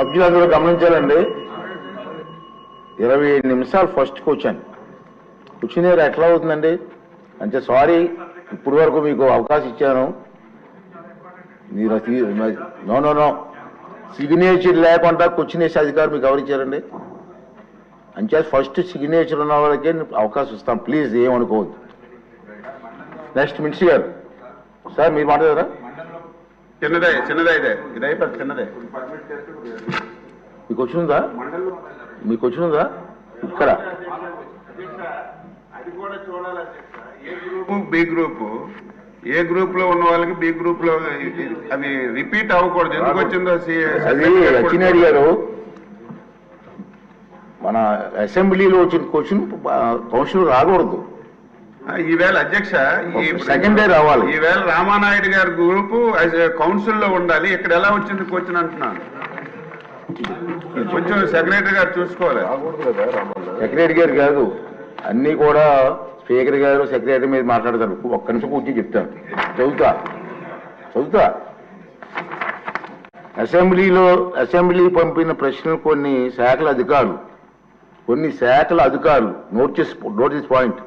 సభ్యులందరూ గమనించాలండి. 27 నిమిషాలు ఫస్ట్ కూర్చొని ఎట్లా అవుతుందండి అంటే సారీ, ఇప్పటి వరకు మీకు అవకాశం ఇచ్చాను. మీరు నో సిగ్నేచర్ లేకుండా క్వశ్చన్ వేసే అధికారం మీకు ఎవరిచ్చారండి? అంటే ఫస్ట్ సిగ్నేచర్ ఉన్న వాళ్ళకే అవకాశం ఇస్తాం. ప్లీజ్ ఏమనుకోవద్దు. నెక్స్ట్ మినిస్టర్ గారు సార్ మీరు మాట్లాడారా? చిన్నదే ఇదే చిన్నదే మీకు వచ్చిందా? ఇక్కడ ఏ గ్రూప్ లో ఉన్న వాళ్ళకి బి గ్రూప్ లో అవి రిపీట్ అవ్వకూడదు. ఎందుకు వచ్చిందో అది అచ్చినాయుడు గారు మన అసెంబ్లీలో వచ్చిన క్వశ్చన్ కౌన్సిల్ రాకూడదు. ఈవేళ అధ్యక్ష సెకండ్ డే రావాలి. ఈవేళ రామానాయుడు గారి గ్రూపు కౌన్సిల్లో ఉండాలి. ఇక్కడ ఎలా వచ్చింది క్వశ్చన్ అంటున్నాను. కొంచెం సెక్రటరీ గారు చూసుకోవాలి. సెక్రటరీ గారు కాదు, అన్ని కూడా స్పీకర్ గారు సెక్రటరీ మీద మాట్లాడతారు. ఒక్క నిమిషం కూర్చొని చెప్తాను. చదువుతా అసెంబ్లీ పంపిన ప్రశ్నలు కొన్ని శాఖల అధికారులు నోటీస్ పాయింట్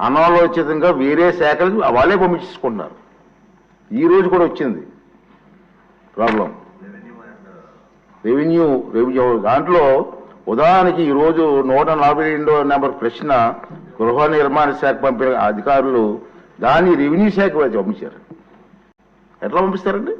అనాలోచితంగా వేరే శాఖలకు వాళ్ళే పంపించుకుంటున్నారు. ఈ రోజు కూడా వచ్చింది ప్రాబ్లం. రెవెన్యూ దాంట్లో ఉదాహరణకి ఈరోజు 142వ నెంబర్ ప్రశ్న గృహ నిర్మాణ శాఖ పంపిన అధికారులు దాన్ని రెవెన్యూ శాఖ పంపించారు. ఎట్లా పంపిస్తారండి?